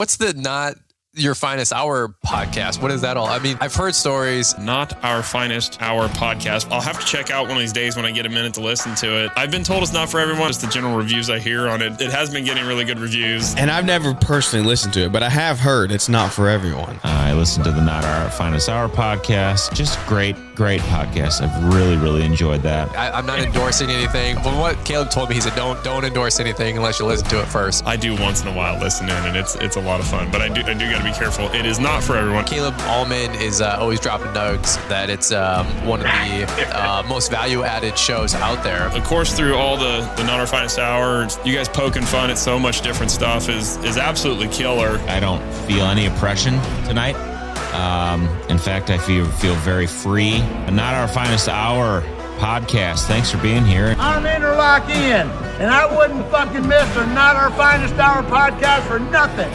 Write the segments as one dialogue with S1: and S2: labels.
S1: What's the Not Your Finest Hour podcast? What is that all? I mean, I've heard stories.
S2: Not Our Finest Hour podcast. I'll have to check out one of these days when I get a minute to listen to it. I've been told it's not for everyone. Just the general reviews I hear on it. It has been getting really good reviews.
S3: And I've never personally listened to it, but I have heard it's not for everyone.
S4: I listened to the Not Our Finest Hour podcast. Just great podcast. I've really enjoyed that.
S1: I'm not endorsing anything. From what Caleb told me, he said, don't endorse anything unless you listen to it first.
S2: I do once in a while listen in, and it's a lot of fun. But I do got to be careful. It is not for everyone.
S1: Caleb Allman is always dropping nugs that it's one of the most value-added shows out there.
S2: Of course, through all the Not Our Finest Hour, you guys poking fun at so much different stuff is absolutely killer.
S4: I don't feel any oppression tonight. In fact, I feel very free. Not Our Finest Hour podcast. Thanks for being here.
S5: I'm Interlock Ian, and I wouldn't fucking miss the Not Our Finest Hour podcast for nothing.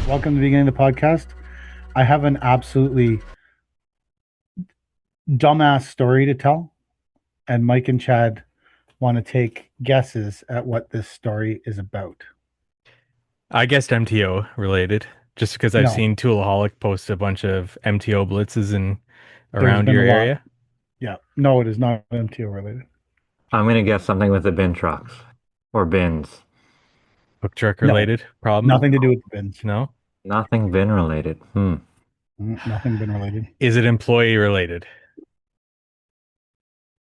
S6: Welcome to the beginning of the podcast. I have an absolutely dumbass story to tell, and Mike and Chad want to take guesses at what this story is about.
S7: I guessed MTO related, just because I've seen Toolaholic post a bunch of MTO blitzes around your area.
S6: Yeah, no, it is not MTO related.
S8: I'm going to guess something with the bin trucks or bins.
S7: Hook truck related problem?
S6: Nothing to do with the bins.
S7: No?
S8: Nothing bin related.
S6: Nothing bin related.
S7: Is it employee related?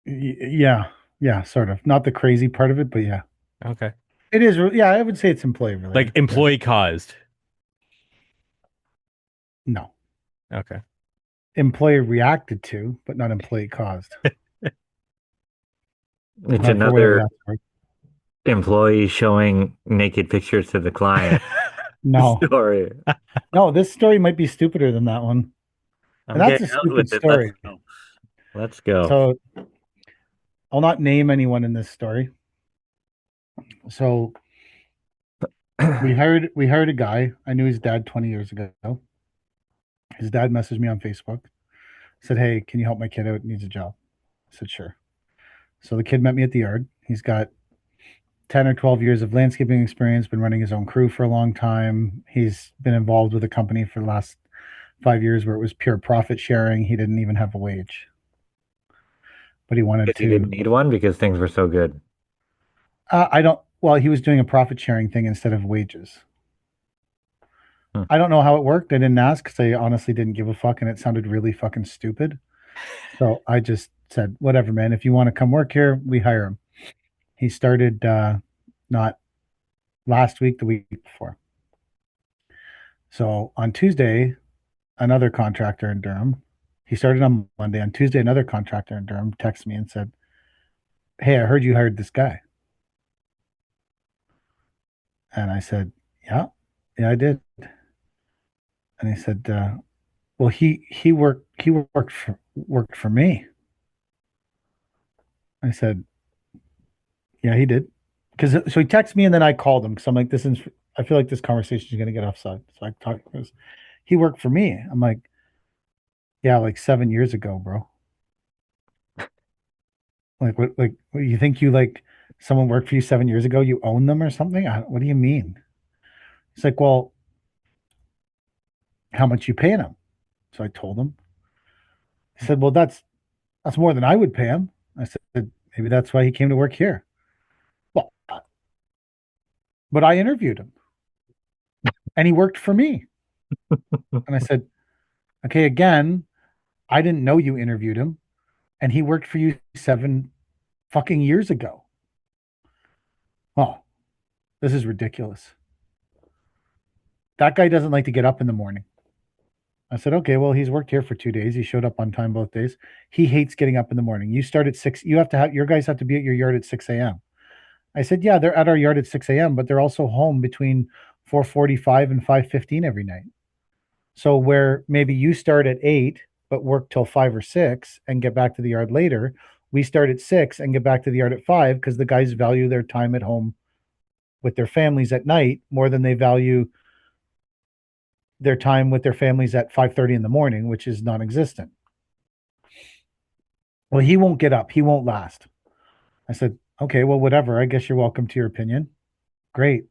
S6: Yeah, sort of. Not the crazy part of it, but yeah.
S7: Okay.
S6: It is. Yeah, I would say it's employee related.
S7: Like employee caused?
S6: No.
S7: Okay.
S6: Employee reacted to, but not employee caused.
S8: It's another employee showing naked pictures to the client.
S6: No.
S8: Story.
S6: No, this story might be stupider than that one. And that's a stupid story.
S8: Let's go.
S6: So I'll not name anyone in this story. So we hired a guy. I knew his dad 20 years ago. His dad messaged me on Facebook, said, "Hey, can you help my kid out? He needs a job." I said, "Sure." So the kid met me at the yard. He's got 10 or 12 years of landscaping experience, been running his own crew for a long time. He's been involved with a company for the last 5 years where it was pure profit sharing. He didn't even have a wage. But he wanted to.
S8: He didn't need one because things were so good.
S6: He was doing a profit sharing thing instead of wages. I don't know how it worked. I didn't ask because I honestly didn't give a fuck and it sounded really fucking stupid. So I just said, whatever, man. If you want to come work here, we hire him. He started not last week, the week before. So on Tuesday, another contractor in Durham, he started on Monday. On Tuesday, another contractor in Durham texted me and said, "Hey, I heard you hired this guy." And I said, yeah, I did. And he said, well, he worked for me. I said, yeah, he did. So he texted me and then I called him because I'm like, I feel like this conversation is going to get offside. So I talked to him. He worked for me. I'm like, yeah, like 7 years ago, bro. Like, what you think someone worked for you 7 years ago? You own them or something? What do you mean? He's like, well, how much you paying him? So I told him. He said, well, that's more than I would pay him. I said, maybe that's why he came to work here. Well, but I interviewed him and he worked for me. And I said, okay, again, I didn't know you interviewed him and he worked for you 7 fucking years ago. Oh, this is ridiculous. That guy doesn't like to get up in the morning. I said, okay, well, he's worked here for 2 days. He showed up on time both days. He hates getting up in the morning. You start at 6. Your guys have to be at your yard at 6 a.m. I said, yeah, they're at our yard at 6 a.m., but they're also home between 4:45 and 5:15 every night. So where maybe you start at 8, but work till 5 or 6 and get back to the yard later, we start at 6 and get back to the yard at 5 because the guys value their time at home with their families at night more than they value their time with their families at 5:30 in the morning, which is non-existent. Well, he won't get up. He won't last. I said, okay, well, whatever. I guess you're welcome to your opinion. Great.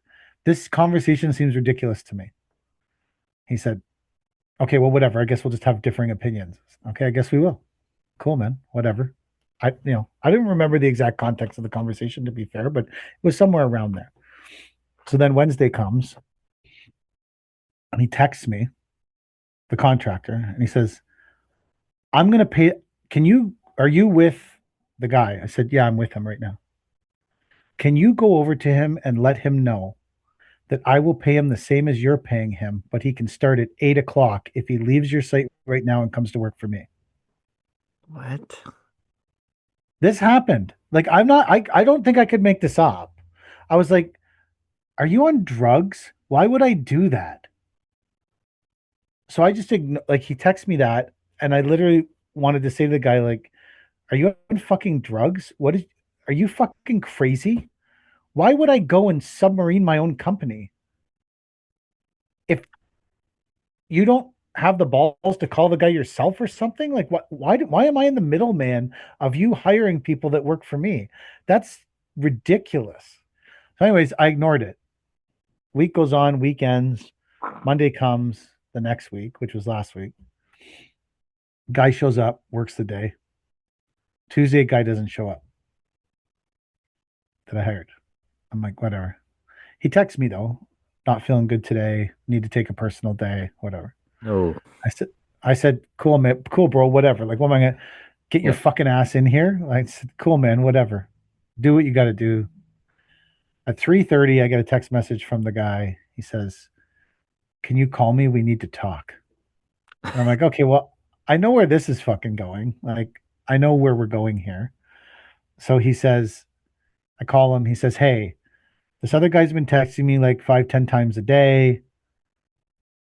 S6: This conversation seems ridiculous to me. He said, okay, well, whatever. I guess we'll just have differing opinions. Okay, I guess we will. Cool, man. Whatever. I didn't remember the exact context of the conversation, to be fair, but it was somewhere around there. So then Wednesday comes and he texts me, the contractor, and he says, I'm going to pay. Are you with the guy? I said, yeah, I'm with him right now. Can you go over to him and let him know that I will pay him the same as you're paying him, but he can start at 8 o'clock if he leaves your site right now and comes to work for me?
S8: What?
S6: This happened. Like, I don't think I could make this up. I was like, are you on drugs? Why would I do that? So I just like, he texted me that, and I literally wanted to say to the guy, like, are you on fucking drugs? Are you fucking crazy? Why would I go and submarine my own company if you don't have the balls to call the guy yourself or something? Like, what? Why am I in the middleman of you hiring people that work for me? That's ridiculous. So, anyways, I ignored it. Week goes on, weekends. Monday comes the next week, which was last week. Guy shows up, works the day. Tuesday, guy doesn't show up that I hired. I'm like, whatever. He texts me though, not feeling good today, need to take a personal day, whatever.
S8: Oh,
S6: I said, cool, man, cool, bro, whatever. Like, what am I gonna get your
S8: Yeah.
S6: fucking ass in here? I said, cool, man, whatever. Do what you got to do. At 3:30, I get a text message from the guy. He says, "Can you call me? We need to talk." And I'm like, okay, well, I know where this is fucking going. Like, I know where we're going here. So he says, I call him. He says, hey, this other guy's been texting me like 5, 10 times a day.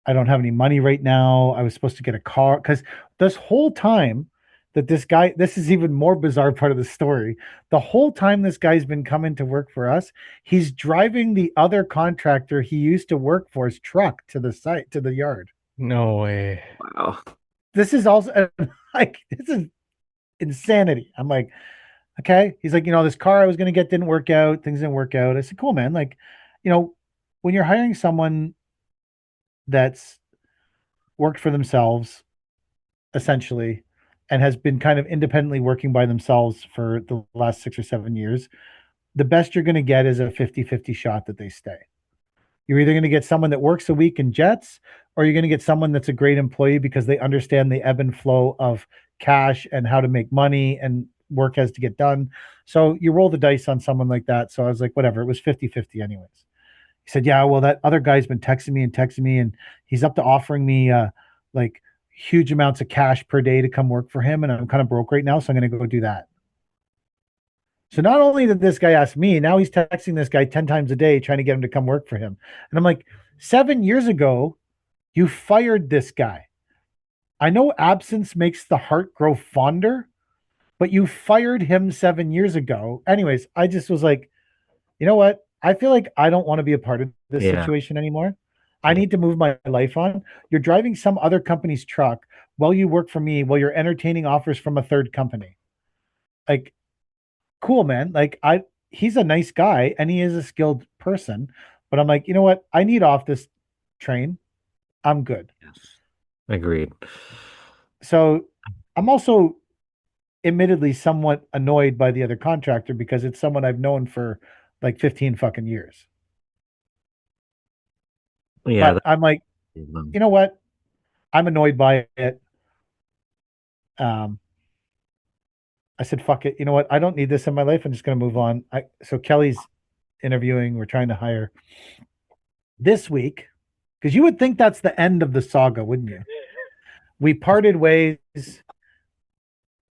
S6: I don't have any money right now. I was supposed to get a car because this whole time that this is even more bizarre part of the story. The whole time this guy's been coming to work for us, he's driving the other contractor he used to work for's truck to the site, to the yard.
S7: No way.
S8: wow.
S6: This is also like, this is insanity. I'm like, okay. He's like, this car I was going to get didn't work out. Things didn't work out. I said, cool, man. Like, when you're hiring someone that's worked for themselves essentially and has been kind of independently working by themselves for the last 6 or 7 years, the best you're going to get is a 50-50 shot that they stay. You're either going to get someone that works a week in jets, or you're going to get someone that's a great employee because they understand the ebb and flow of cash and how to make money and work has to get done. So you roll the dice on someone like that. So I was like, whatever, it was 50-50 anyways. He said, yeah, well, that other guy's been texting me, and he's up to offering me like huge amounts of cash per day to come work for him. And I'm kind of broke right now, so I'm going to go do that. So not only did this guy ask me, now he's texting this guy 10 times a day trying to get him to come work for him. And I'm like, 7 years ago, you fired this guy. I know absence makes the heart grow fonder, but you fired him 7 years ago. Anyways, I just was like, you know what? I feel like I don't want to be a part of this
S8: Yeah.
S6: situation anymore. I need to move my life on. You're driving some other company's truck while you work for me, while you're entertaining offers from a third company. Like, cool, man. Like, he's a nice guy and he is a skilled person, but I'm like, you know what? I need off this train. I'm good.
S8: Yes. Agreed.
S6: So I'm also admittedly somewhat annoyed by the other contractor because it's someone I've known for like 15 fucking years.
S8: Yeah.
S6: But I'm like, you know what? I'm annoyed by it. I said, fuck it. You know what? I don't need this in my life. I'm just going to move on. So Kelly's interviewing. We're trying to hire this week because you would think that's the end of the saga, wouldn't you? We parted ways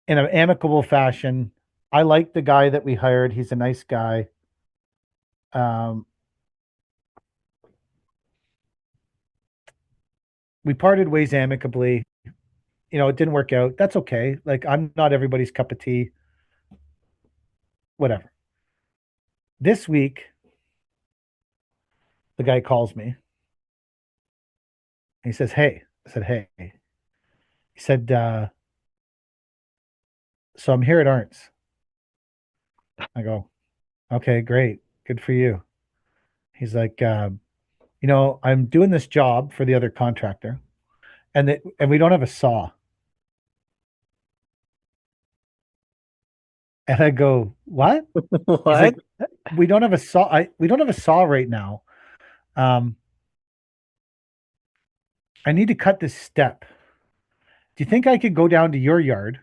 S6: in an amicable fashion. I like the guy that we hired. He's a nice guy. We parted ways amicably. It didn't work out. That's okay. Like, I'm not everybody's cup of tea. Whatever. This week, the guy calls me. He says, hey. I said, hey. He said, so I'm here at Arnt's. I go, okay, great. Good for you. He's like, I'm doing this job for the other contractor, and we don't have a saw. And I go, what?
S8: What?
S6: He's like, we don't have a saw. We don't have a saw right now. I need to cut this step. Do you think I could go down to your yard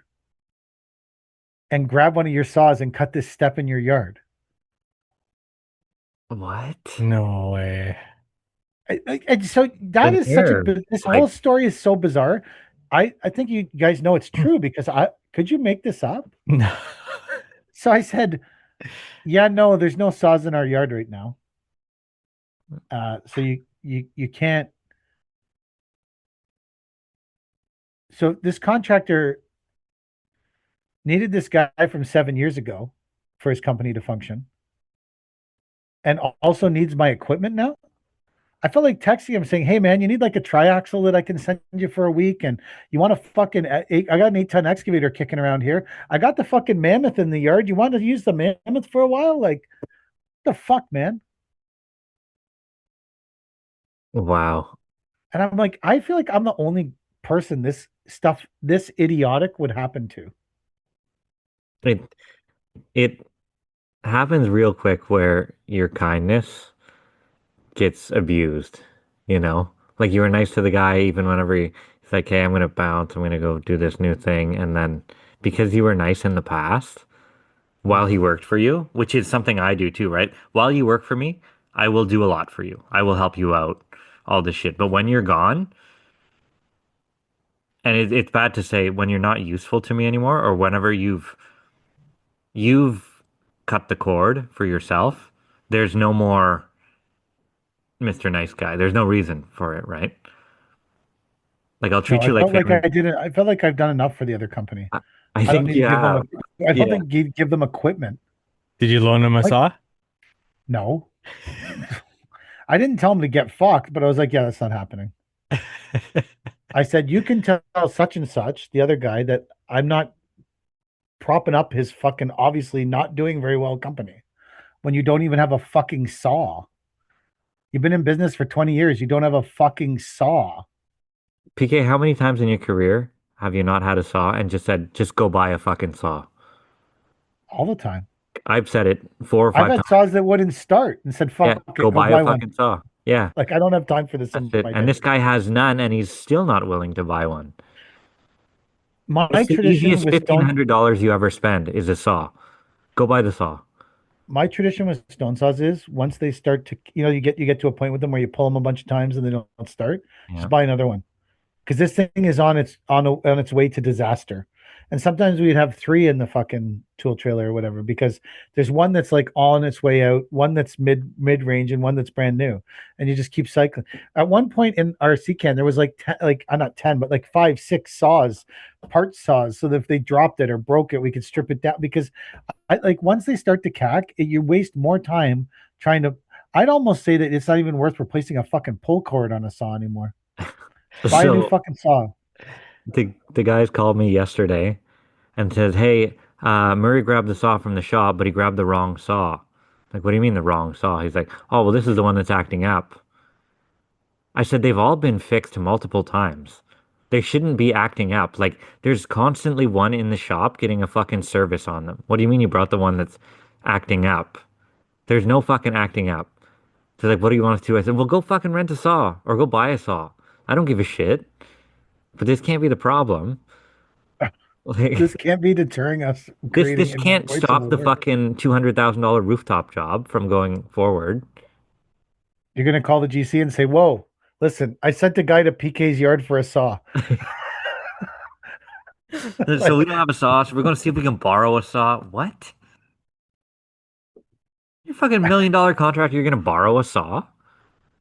S6: and grab one of your saws and cut this step in your yard?
S8: What?
S7: No way.
S6: So that is such a,
S8: Here.
S6: this whole story is so bizarre. I think you guys know it's true because could you make this up?
S7: No.
S6: So I said, yeah, no, there's no saws in our yard right now. So you can't. So this contractor needed this guy from 7 years ago for his company to function, and also needs my equipment now. I felt like texting him saying, "Hey man, you need like a triaxle that I can send you for a week, and you want a fucking I got an 8-ton excavator kicking around here. I got the fucking mammoth in the yard. You want to use the mammoth for a while? Like, what the fuck, man?"
S8: Wow.
S6: And I'm like, I feel like I'm the only person this idiotic would happen to.
S8: It happens real quick where your kindness gets abused, you know? Like you were nice to the guy even whenever he's like, "Hey, I'm gonna bounce, I'm gonna go do this new thing," and then because you were nice in the past while he worked for you, which is something I do too, right? While you work for me, I will do a lot for you. I will help you out, all this shit. But when you're gone, and it's bad to say when you're not useful to me anymore, or whenever you've cut the cord for yourself, there's no more Mr. Nice Guy. There's no reason for it, right? Like I'll treat
S6: No,
S8: you like family.
S6: I felt like I've done enough for the other company.
S8: I
S6: I don't
S8: think
S6: need to
S8: you
S6: give them
S8: have.
S6: I don't
S8: Yeah.
S6: think you give them equipment.
S7: Did you loan him a
S6: Like-
S7: saw?
S6: No. I didn't tell him to get fucked, but I was like, yeah, that's not happening. I said, you can tell such and such, the other guy, that I'm not propping up his fucking obviously not doing very well company when you don't even have a fucking saw. You've been in business for 20 years. You don't have a fucking saw.
S8: PK, how many times in your career have you not had a saw and just said, just go buy a fucking saw?
S6: All the time.
S8: I've said it 4 or 5
S6: I've had
S8: times.
S6: saws that wouldn't start and said, fuck
S8: Yeah,
S6: it,
S8: go buy a
S6: one.
S8: fucking saw. Yeah,
S6: Like, I don't have time for this
S8: that's
S6: in
S8: it.
S6: my
S8: And
S6: day.
S8: this guy has none and he's still not willing to buy one.
S6: My
S8: It's the
S6: tradition
S8: easiest
S6: with stone,
S8: $1,500 you ever spend is a saw. Go buy the saw.
S6: my tradition with stone saws is once they start to, you get to a point with them where you pull them a bunch of times and they don't start,
S8: Yeah.
S6: just buy another one. Because this thing is on its way to disaster. And sometimes we'd have 3 in the fucking tool trailer or whatever, because there's one that's like on its way out, one that's mid range, and one that's brand new, and you just keep cycling. At one point in our can, there was like 10, not 10, but like 5, 6 saws, part saws, so that if they dropped it or broke it, we could strip it down. Because once they start to cack, you waste more time trying to. I'd almost say that it's not even worth replacing a fucking pull cord on a saw anymore. Buy a new fucking saw.
S8: The guys called me yesterday and said, "Hey, Murray grabbed the saw from the shop, but he grabbed the wrong saw." Like, what do you mean the wrong saw? He's like, "Oh, well, this is the one that's acting up." I said, they've all been fixed multiple times. They shouldn't be acting up. Like, there's constantly one in the shop getting a fucking service on them. What do you mean you brought the one that's acting up? There's no fucking acting up. They're like, "What do you want us to do?" I said, "Well, go fucking rent a saw or go buy a saw. I don't give a shit. But this can't be the problem." Like,
S6: This can't be deterring us.
S8: this can't stop the fucking $200,000 rooftop job from going forward.
S6: You're gonna call the GC and say, "Whoa, listen, I sent a guy to PK's yard for a saw."
S8: So we don't have a saw, so we're going to see if we can borrow a saw. What? You're a fucking $1 million contractor. You're going to borrow a saw? Are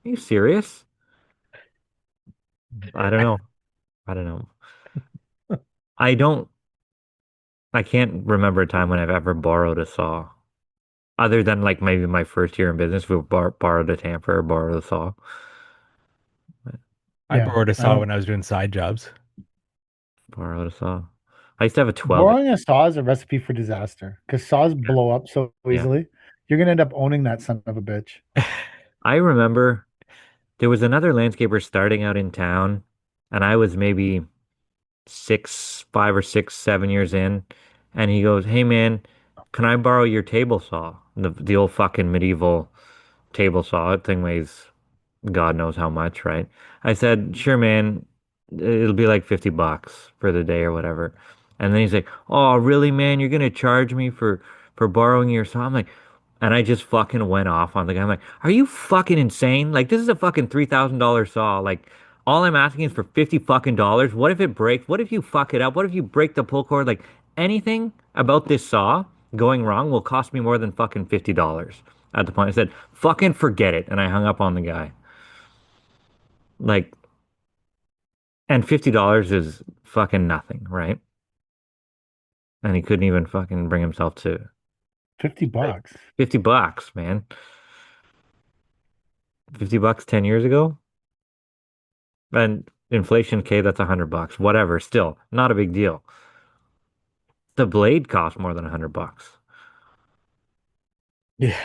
S8: you serious? I don't know. I can't remember a time when I've ever borrowed a saw. Other than like maybe my first year in business, we borrowed a tamper or borrowed a saw.
S7: I
S6: Yeah,
S7: borrowed a
S6: I
S7: saw
S6: don't-
S7: when I was doing side jobs.
S8: Borrowed a saw. I used to have a 12.
S6: Borrowing a saw is a recipe for disaster because saws blow up so
S8: Yeah.
S6: easily. You're gonna end up owning that son of a bitch.
S8: I remember there was another landscaper starting out in town, and I was maybe 5 or 6, 7 years in, and he goes, "Hey man, can I borrow your table saw? The old fucking medieval table saw. That thing weighs God knows how much, right?" I said, "Sure, man. It'll be like $50 for the day or whatever." And then he's like, "Oh, really, man? You're gonna charge me for borrowing your saw?" I'm like, and I just fucking went off on the guy. I'm like, "Are you fucking insane? Like, this is a fucking $3,000 saw. Like, all I'm asking is for 50 fucking dollars. What if it breaks? What if you fuck it up? What if you break the pull cord? Like, anything about this saw going wrong will cost me more than fucking $50." At the point, I said, "Fucking forget it," and I hung up on the guy. Like, and $50 is fucking nothing, right? And he couldn't even fucking bring himself to
S6: $50.
S8: $50, man. $50 10 years ago? And inflation, okay, that's $100. Whatever, still not a big deal. The blade costs more than $100,
S7: Yeah.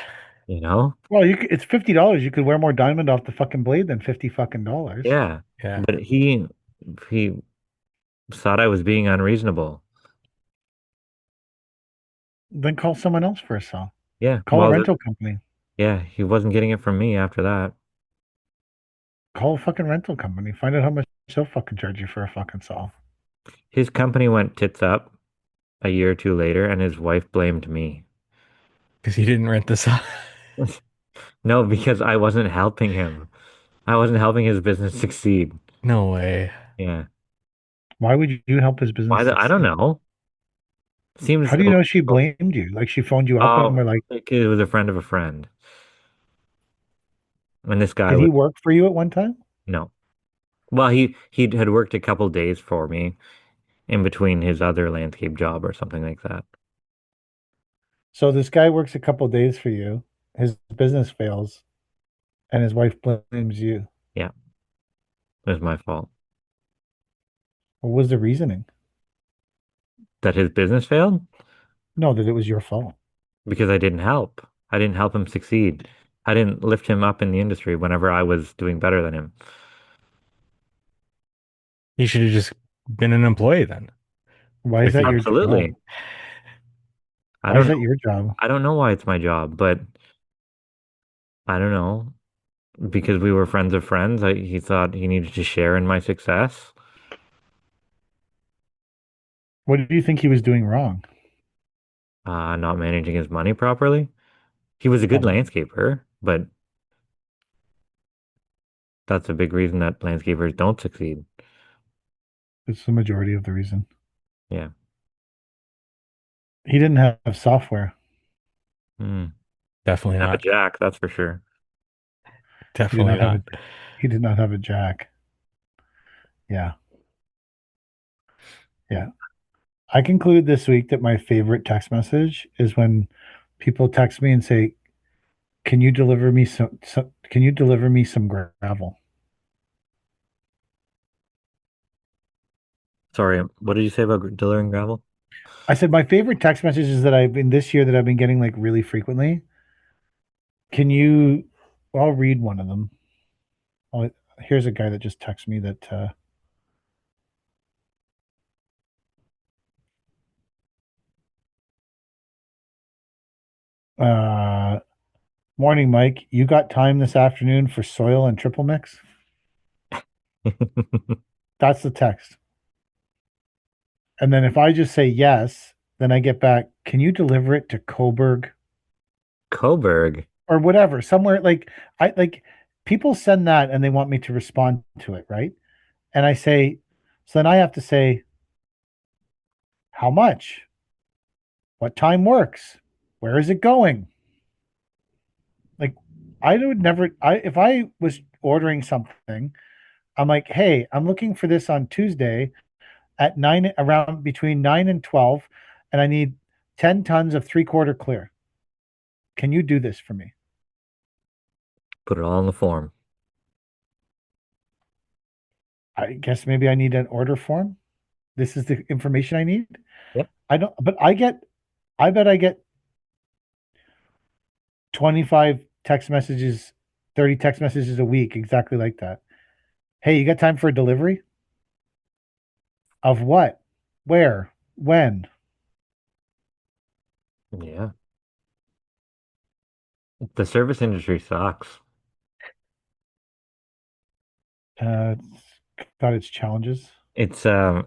S8: you know?
S6: Well, it's $50. You could wear more diamond off the fucking blade than 50 fucking dollars.
S8: Yeah.
S7: Yeah.
S8: But he thought I was being unreasonable.
S6: Then call someone else for a saw.
S8: Yeah.
S6: Call a rental company.
S8: Yeah, he wasn't getting it from me after that.
S6: Call a fucking rental company. Find out how much they'll fucking charge you for a fucking saw.
S8: His company went tits up a year or two later, and his wife blamed me.
S7: Because he didn't rent this out.
S8: No, because I wasn't helping him. I wasn't helping his business succeed.
S7: No way.
S8: Yeah.
S6: Why would you help his business
S8: I don't
S6: succeed?
S8: know. Seems
S6: How do you know she
S8: illogical.
S6: blamed you? Like she phoned you up and
S8: Oh,
S6: were like,
S8: it was a friend of a friend. And this guy
S6: did he
S8: was
S6: work for you at one time?
S8: no. Well, he had worked a couple days for me in between his other landscape job or something like that.
S6: So this guy works a couple days for you. His business fails, and his wife blames you.
S8: Yeah, it was my fault.
S6: What was the reasoning?
S8: That his business failed
S6: No, that it was your fault.
S8: because I didn't help. I didn't help him succeed. I didn't lift him up in the industry whenever I was doing better than him.
S7: He should have just been an employee then.
S6: Why is
S7: If
S6: that
S7: he,
S6: your job?
S8: Absolutely. I
S6: Why is
S8: don't
S6: that
S8: know.
S6: your job?
S8: I don't know why it's my job, but I don't know. Because we were friends of friends, he thought he needed to share in my success.
S6: What do you think he was doing wrong?
S8: Not managing his money properly. He was a good
S6: Oh,
S8: landscaper, but that's a big reason that landscapers don't succeed.
S6: it's the majority of the reason.
S8: Yeah.
S6: He didn't have software.
S8: Mm.
S7: definitely
S8: Have a
S7: not.
S8: jack, that's for sure.
S6: He did
S7: Definitely
S6: not have
S7: not.
S6: a he did not have a jack. Yeah. Yeah. I conclude this week that my favorite text message is when people text me and say, "Can you deliver me can you deliver me some gravel?"
S8: Sorry, what did you say about delivering gravel?
S6: I said my favorite text messages that I've been this year that I've been getting like really frequently. Can you I'll read one of them. Here's a guy that just texted me that morning, Mike. You got time this afternoon for soil and triple mix? That's the text. And then if I just say yes, then I get back, can you deliver it to Coburg
S8: Coburg.
S6: or whatever, somewhere like I like people send that and they want me to respond to it, right? And I say, so then I have to say, how much? What time works? Where is it going? Like I would never if I was ordering something, I'm like, hey, I'm looking for this on Tuesday at 9 around between 9 and 12, and I need 10 tons of 3/4 clear. Can you do this for me?
S8: Put it all in the form.
S6: I guess maybe I need an order form. This is the information I need.
S8: Yep.
S6: I don't, but I bet I get 25 text messages 30 text messages a week, exactly like that. Hey, you got time for a delivery? Of what? Where? When?
S8: Yeah. The service industry sucks.
S6: It's got its challenges.
S8: It's so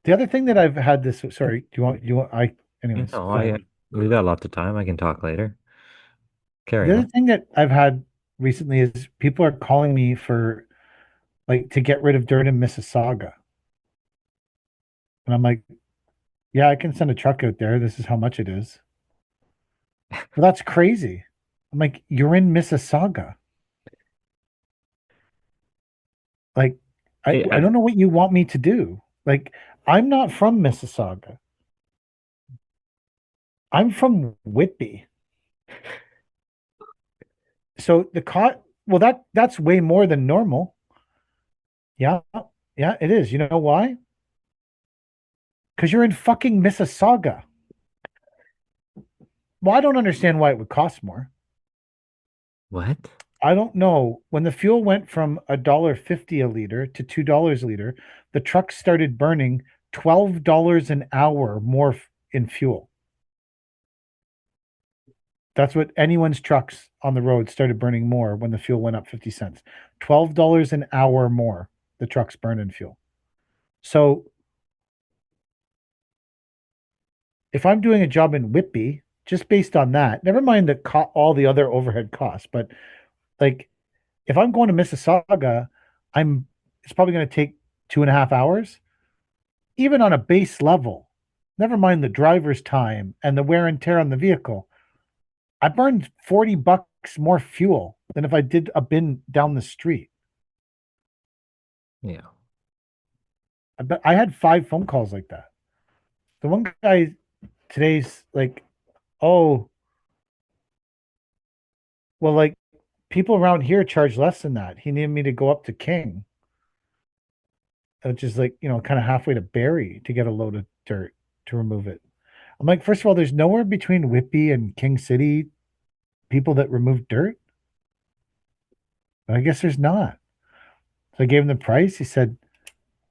S6: The other thing that I've had this, sorry, anyways,
S8: no,
S6: go ahead.
S8: we've got lots of time. I can talk later. Carry
S6: The other
S8: on.
S6: thing that I've had recently is people are calling me for like to get rid of dirt in Mississauga. And I'm like, yeah, I can send a truck out there. This is how much it is. Well, that's crazy. I'm like, you're in Mississauga. Like, I don't know what you want me to do. Like, I'm not from Mississauga. I'm from Whitby. So well, that's way more than normal. Yeah, yeah, it is. You know why? Because you're in fucking Mississauga. Well, I don't understand why it would cost more.
S8: What?
S6: I don't know. When the fuel went from $1.50 a liter to $2 a liter, the trucks started burning $12 an hour more in fuel. That's what anyone's trucks on the road started burning more when the fuel went up 50 cents. $12 an hour more the trucks burn in fuel. So if I'm doing a job in Whitby, just based on that, never mind all the other overhead costs, but like if I'm going to Mississauga, it's probably going to take 2.5 hours, even on a base level. Never mind the driver's time and the wear and tear on the vehicle. I burned $40 more fuel than if I did a bin down the street.
S8: Yeah.
S6: I had 5 phone calls like that. The one guy today's like, oh, well, like people around here charge less than that. He needed me to go up to King, which is like, kind of halfway to Barrie to get a load of dirt to remove it. I'm like, first of all, there's nowhere between Whitby and King City people that remove dirt. But I guess there's not. So I gave him the price. He said,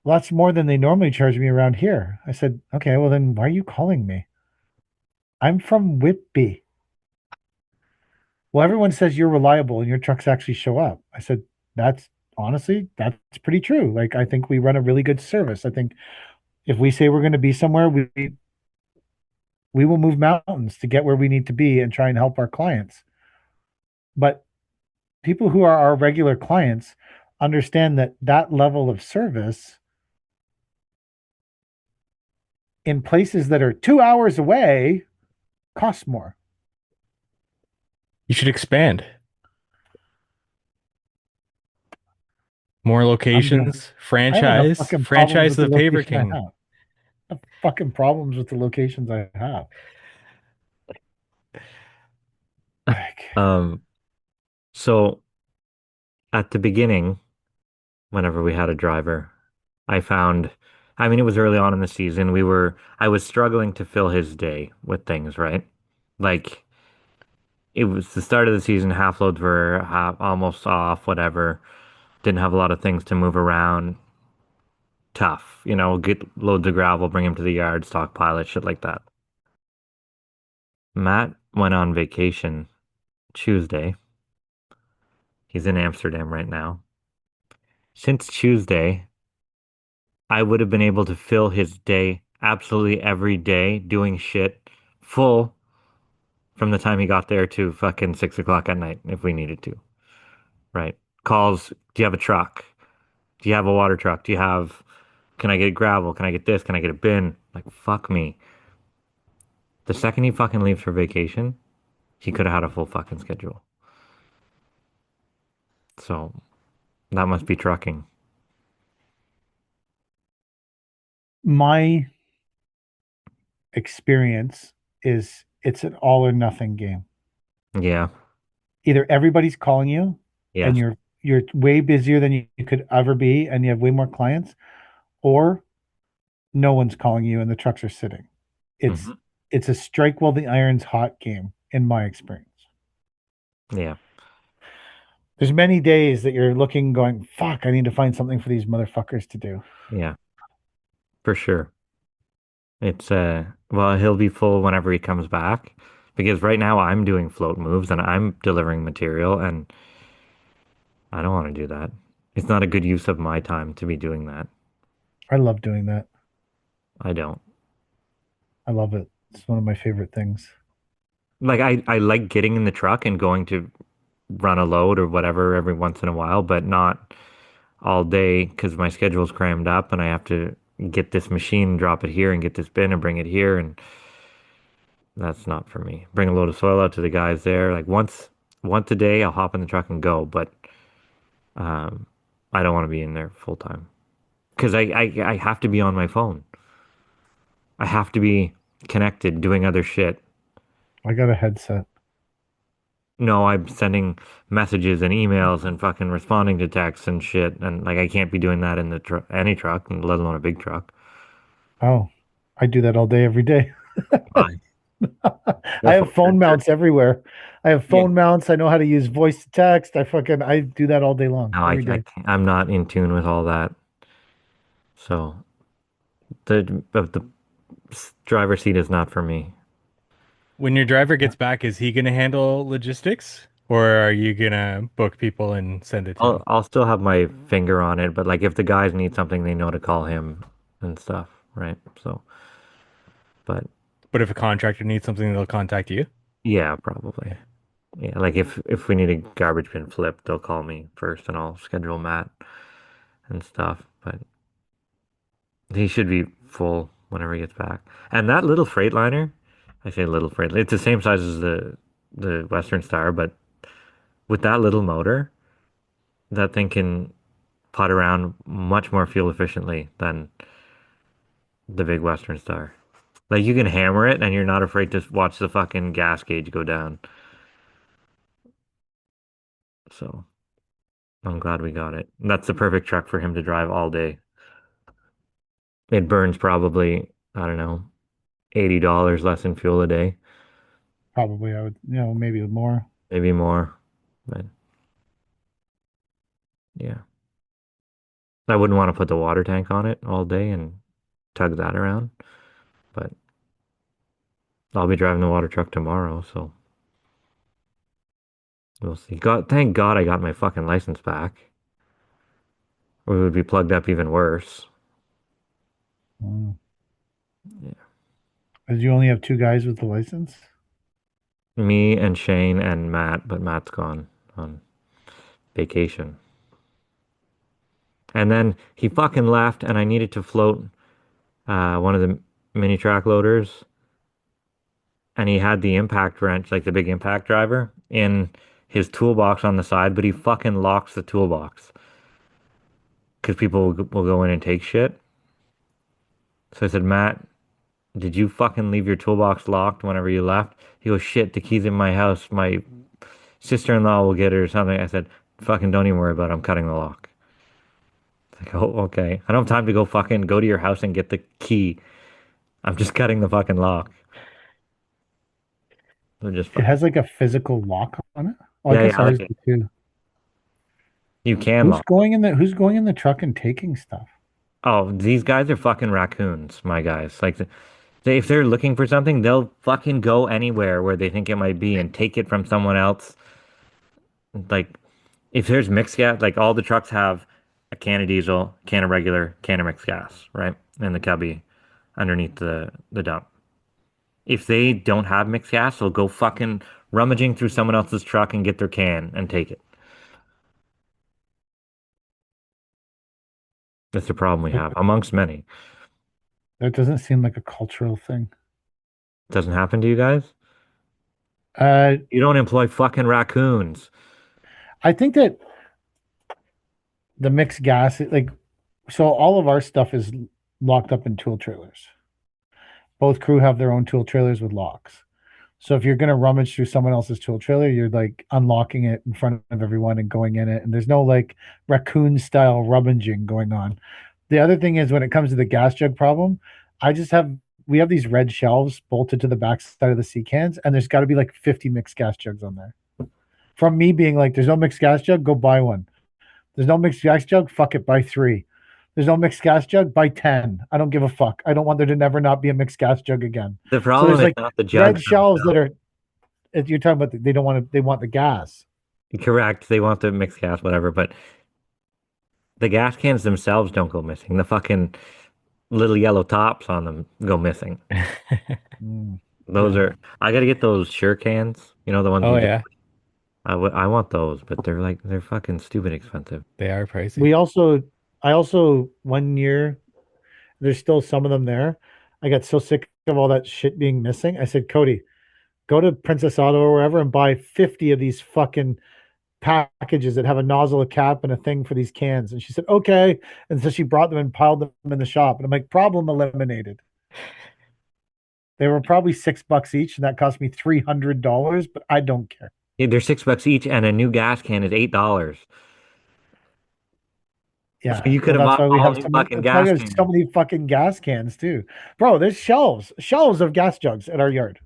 S6: well, that's more than they normally charge me around here. I said, okay, well then why are you calling me? I'm from Whitby. Well, everyone says you're reliable and your trucks actually show up. I said, honestly, that's pretty true. Like, I think we run a really good service. I think if we say we're going to be somewhere, we will move mountains to get where we need to be and try and help our clients. But people who are our regular clients understand that level of service in places that are 2 hours away costs more.
S7: You should expand. More locations,
S6: I have enough
S7: franchise,
S6: fucking problems
S7: franchise
S6: with
S7: the
S6: the
S7: Paver
S6: location I
S7: King.
S6: have. I have fucking problems with the locations I have. Like,
S8: So at the beginning, whenever we had a driver, I mean, it was early on in the season. I was struggling to fill his day with things, right? Like, it was the start of the season, half loads were almost off, whatever. Didn't have a lot of things to move around. Tough, get loads of gravel, bring him to the yard, stockpile it, shit like that. Matt went on vacation Tuesday. He's in Amsterdam right now. Since Tuesday, I would have been able to fill his day absolutely every day doing shit full from the time he got there to fucking 6 o'clock at night if we needed to. Right? Calls, do you have a truck? Do you have a water truck? Can I get gravel? Can I get this? Can I get a bin? Like, fuck me. The second he fucking leaves for vacation, he could have had a full fucking schedule. So that must be trucking.
S6: my experience is it's an all or nothing game.
S8: Yeah.
S6: Either everybody's calling you and
S8: Yes.
S6: you're way busier than you could ever be and you have way more clients, or no one's calling you and the trucks are sitting. It's
S8: Mhm.
S6: it's a strike while the iron's hot game in my experience.
S8: Yeah.
S6: There's many days that you're looking, going, fuck, I need to find something for these motherfuckers to do.
S8: Yeah, for sure. It's well, he'll be full whenever he comes back because right now I'm doing float moves and I'm delivering material and I don't want to do that. It's not a good use of my time to be doing that.
S6: I love doing that.
S8: I don't.
S6: I love it. It's one of my favorite things.
S8: Like I like getting in the truck and going to run a load or whatever every once in a while, but not all day because my schedule's crammed up and I have to get this machine, drop it here and get this bin and bring it here and that's not for me. Bring a load of soil out to the guys there. Like once a day I'll hop in the truck and go, but um I don't want to be in there full time. Because I have to be on my phone. I have to be connected doing other shit.
S6: I got a headset.
S8: No, I'm sending messages and emails and fucking responding to texts and shit. And like, I can't be doing that in the any truck, let alone a big truck.
S6: Oh, I do that all day, every day.
S8: Fine.
S6: I have phone mounts everywhere. I have
S8: Yeah.
S6: phone mounts. I know how to use voice to text. I do that all day long,
S8: No,
S6: every day.
S8: I'm not in tune with all that. So the driver's seat is not for me.
S7: When your driver gets back, is he gonna handle logistics, or are you gonna book people and send it to him?
S8: I'll still have my finger on it, but like if the guys need something, they know to call him and stuff, right? So, but
S7: But if a contractor needs something, they'll contact you.
S8: yeah, probably. Yeah, like if we need a garbage bin flipped, they'll call me first and I'll schedule Matt and stuff. But he should be full whenever he gets back. And that little Freightliner, I say little Freightliner, it's the same size as the Western Star, but with that little motor, that thing can putt around much more fuel efficiently than the big Western Star. Like you can hammer it and you're not afraid to watch the fucking gas gauge go down. So I'm glad we got it. That's the perfect truck for him to drive all day. It burns probably, I don't know, $80 less in fuel a day,
S6: Probably, I would, maybe more.
S8: maybe more. But yeah, I wouldn't want to put the water tank on it all day and tug that around. But I'll be driving the water truck tomorrow, so we'll see. Thank God I got my fucking license back. Or it would be plugged up even worse.
S6: Mm.
S8: Yeah.
S6: Did you only have two guys with the license?
S8: Me and Shane and Matt, but Matt's gone on vacation. And then he fucking left, and I needed to float one of the mini track loaders. And he had the impact wrench, like the big impact driver, in his toolbox on the side, but he fucking locks the toolbox because people will go in and take shit. So I said, Matt, did you fucking leave your toolbox locked whenever you left? He goes, shit, the key's in my house. My sister-in-law will get it or something. I said, fucking don't even worry about it. I'm cutting the lock. It's like, oh, okay. I don't have time to go fucking go to your house and get the key. I'm just cutting the fucking lock. So just
S6: It has like a physical lock on it. Oh,
S8: Yeah,
S6: I guess
S8: yeah,
S6: ours
S8: like
S6: do too.
S8: you can lock.
S6: Who's going in the truck and taking stuff?
S8: Oh, these guys are fucking raccoons, my guys. Like, if they're looking for something, they'll fucking go anywhere where they think it might be and take it from someone else. Like, if there's mixed gas, like all the trucks have a can of diesel, can of regular, can of mixed gas, right? In the cubby underneath the dump. If they don't have mixed gas, they'll go fucking rummaging through someone else's truck and get their can and take it. That's the problem we have, amongst many.
S6: That doesn't seem like a cultural thing.
S8: Doesn't happen to you guys?
S6: Uh,
S8: You don't employ fucking raccoons.
S6: I think that the mixed gas, like, so all of our stuff is locked up in tool trailers. Both crew have their own tool trailers with locks. So if you're going to rummage through someone else's tool trailer, you're like unlocking it in front of everyone and going in it. And there's no like raccoon style rummaging going on. The other thing is when it comes to the gas jug problem, we have these red shelves bolted to the back side of the sea cans, and there's got to be like 50 mixed gas jugs on there. from me being like, there's no mixed gas jug, go buy one. There's no mixed gas jug, fuck it, buy 3. There's no mixed gas jug, buy 10. I don't give a fuck. I don't want there to never not be a mixed gas jug again.
S8: The
S6: So
S8: problem
S6: there's
S8: is
S6: like
S8: not the
S6: red
S8: jugs
S6: shelves that
S8: themselves.
S6: are, you're talking about, they don't want to, they want the gas.
S8: Correct. They want the mixed gas, whatever, but the gas cans themselves don't go missing. The fucking little yellow tops on them go missing.
S6: Mm.
S8: Those
S6: Yeah.
S8: are, I gotta get those sure cans. You know, the ones
S7: Oh
S8: you just,
S7: yeah,
S8: I want those, but they're fucking stupid expensive.
S7: they are pricey.
S6: I also, one year, there's still some of them there. I got so sick of all that shit being missing. I said, Cody, go to Princess Auto or wherever and buy 50 of these fucking packages that have a nozzle, a cap, and a thing for these cans. And she said, okay. And so she brought them and piled them in the shop. And I'm like, problem eliminated. They were probably $6 each, and that cost me $300, but I don't care.
S8: Yeah, they're $6 each, and a new gas can is $8. So
S6: Yeah.
S8: you could
S6: Well,
S8: have
S6: that's
S8: bought
S6: why we
S8: all
S6: have
S8: new
S6: so many,
S8: fucking
S6: that's why
S8: gas
S6: there's so
S8: cans.
S6: many fucking gas cans too. Bro, there's shelves of gas jugs at our yard.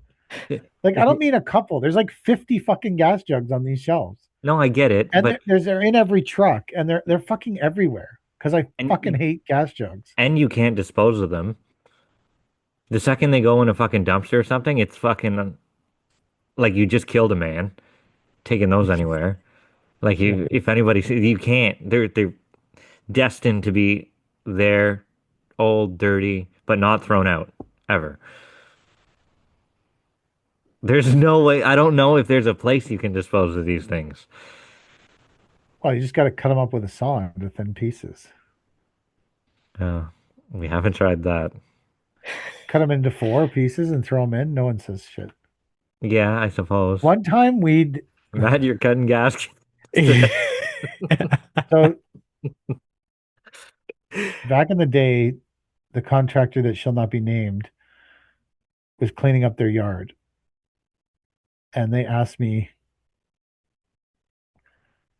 S6: Like, I don't mean a couple. There's like 50 fucking gas jugs on these shelves.
S8: No, I get it,
S6: And
S8: but
S6: they're in every truck, and they're fucking everywhere because I fucking
S8: and
S6: hate gas jugs.
S8: and you can't dispose of them. The second they go in a fucking dumpster or something, it's fucking like you just killed a man, taking those anywhere. Like
S6: Yeah.
S8: you, if anybody sees, you can't. They're destined to be there, old, dirty, but not thrown out ever. There's no way. I don't know if there's a place you can dispose of these things.
S6: Well, you just got to cut them up with a saw into thin pieces.
S8: We haven't tried that.
S6: Cut them into 4 pieces and throw them in. No one says shit.
S8: Yeah, I suppose.
S6: One time we'd
S8: Matt, you're cutting gas.
S6: so back in the day, the contractor that shall not be named was cleaning up their yard, and they asked me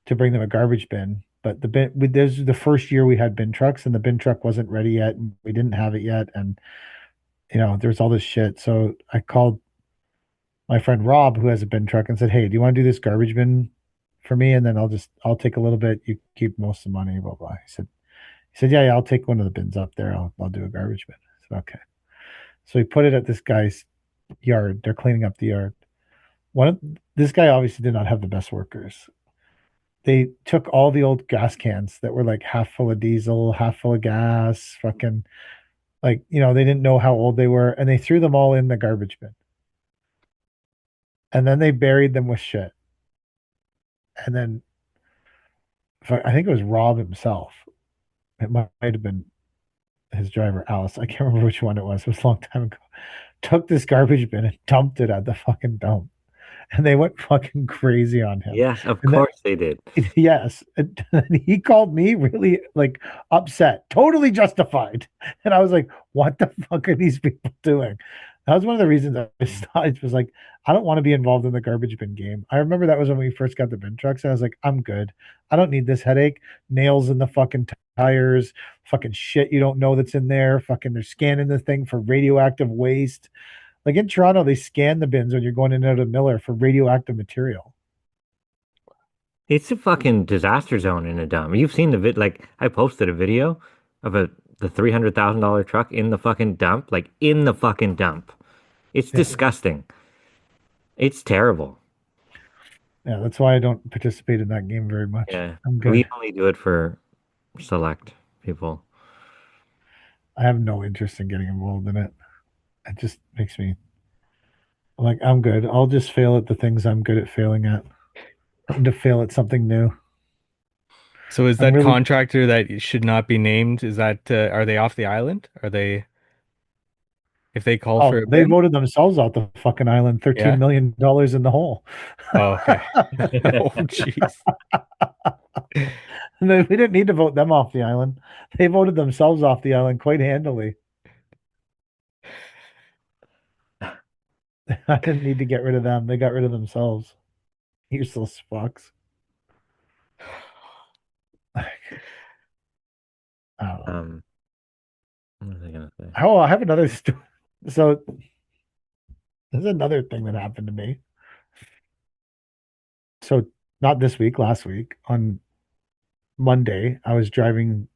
S6: to bring them a garbage bin. But this is the first year we had bin trucks, and the bin truck wasn't ready yet, and we didn't have it yet, and there's all this shit. So I called my friend Rob, who has a bin truck, and said, "Hey, do you want to do this garbage bin for me? And then I'll take a little bit. You keep most of the money." Blah blah. He said, yeah, I'll take one of the bins up there. I'll do a garbage bin. I said, okay. So he put it at this guy's yard. They're cleaning up the yard. This guy obviously did not have the best workers. They took all the old gas cans that were like half full of diesel, half full of gas, fucking like, they didn't know how old they were, and they threw them all in the garbage bin. And then they buried them with shit. And then I think it was Rob himself. It might have been his driver, Alice. I can't remember which one it was. It was a long time ago. Took this garbage bin and dumped it at the fucking dump. And they went fucking crazy on him.
S8: Yes, of
S6: And
S8: course they did.
S6: Yes. And he called me really like upset, totally justified. And I was like, what the fuck are these people doing? That was one of the reasons I started. It was like, I don't want to be involved in the garbage bin game. I remember that was when we first got the bin trucks. And I was like, I'm good. I don't need this headache. Nails in the fucking tires, fucking shit you don't know that's in there. Fucking they're scanning the thing for radioactive waste. Like in Toronto, they scan the bins when you're going in and out of Miller for radioactive material.
S8: It's a fucking disaster zone in a dump. You've seen the like I posted a video of the $300,000 truck in the fucking dump, like in the fucking dump. It's disgusting. It's terrible.
S6: Yeah, that's why I don't participate in that game very much.
S8: Yeah,
S6: I'm good.
S8: we only do it for select people.
S6: I have no interest in getting involved in it. It just makes me like, I'm good. I'll just fail at the things I'm good at failing at. And to fail at something new.
S7: So is that contractor that should not be named? Is that are they off the island? Are they? If they call for a
S6: they
S7: bin?
S6: voted themselves out the fucking island, $13 million in the hole.
S7: Oh, okay. Oh, jeez.
S6: We didn't need to vote them off the island. They voted themselves off the island quite handily. I didn't need to get rid of them. They got rid of themselves. Useless fucks. I don't know.
S8: What was I gonna say?
S6: Oh, I have another story. So there's another thing that happened to me. So not this week, last week, on Monday, I was driving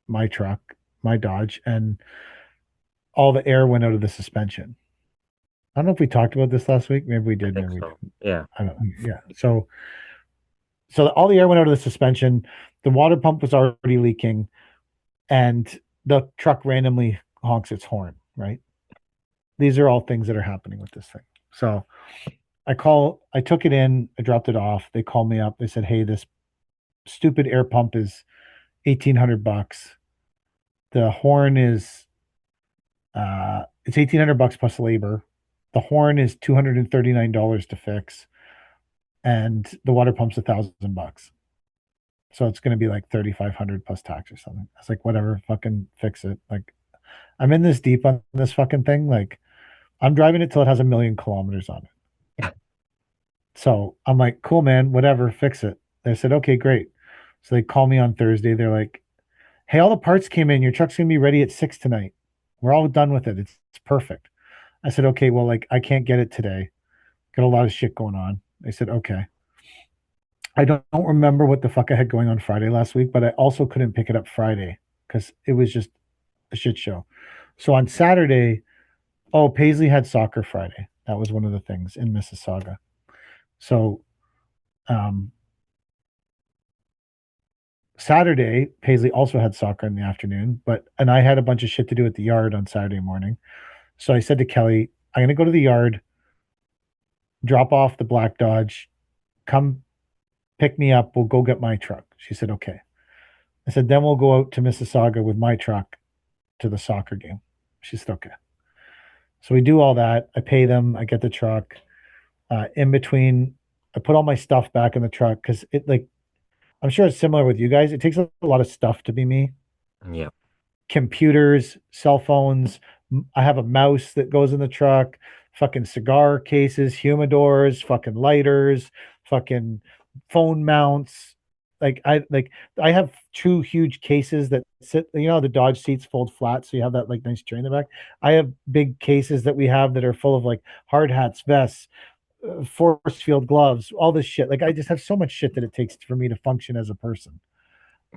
S6: my truck, my Dodge, and all the air went out of the suspension. I don't know if we talked about this last week. Maybe we
S8: I
S6: did.
S8: think
S6: Maybe we
S8: so.
S6: didn't.
S8: Yeah.
S6: I don't. Yeah. So all the air went out of the suspension. The water pump was already leaking, and the truck randomly honks its horn. Right. These are all things that are happening with this thing. So I took it in, I dropped it off. They called me up. They said, "Hey, this stupid air pump is $1,800. The horn is it's $1,800 plus labor. The horn is $239 to fix, and the water pump's $1,000. So it's going to be like 3,500 plus tax or something." I was like, "Whatever, fucking fix it." Like, I'm in this deep on this fucking thing. Like, I'm driving it till it has 1,000,000 kilometers on it. So I'm like, "Cool, man, whatever, fix it." They said, "Okay, great." So they call me on Thursday. They're like, "Hey, all the parts came in. Your truck's gonna be ready at 6 tonight. We're all done with it. It's perfect." I said, "Okay, well, like, I can't get it today. Got a lot of shit going on." They said, "Okay." I don't remember what the fuck I had going on Friday last week, but I also couldn't pick it up Friday because it was just a shit show. So on Saturday, oh, Paisley had soccer Friday. That was one of the things in Mississauga. So um, Saturday, Paisley also had soccer in the afternoon, and I had a bunch of shit to do at the yard on Saturday morning. So I said to Kelly, "I'm gonna go to the yard, drop off the black Dodge, come pick me up. We'll go get my truck." She said, "Okay." I said, "Then we'll go out to Mississauga with my truck to the soccer game." She said, "Okay." So we do all that. I pay them. I get the truck. In between, I put all my stuff back in the truck because I'm sure it's similar with you guys. It takes a lot of stuff to be me.
S8: Yeah.
S6: Computers, cell phones. I have a mouse that goes in the truck, fucking cigar cases, humidors, fucking lighters, fucking phone mounts. I have two huge cases that sit, the Dodge seats fold flat, so you have that like nice tray in the back. I have big cases that we have that are full of like hard hats, vests, force field gloves, all this shit. Like, I just have so much shit that it takes for me to function as a person.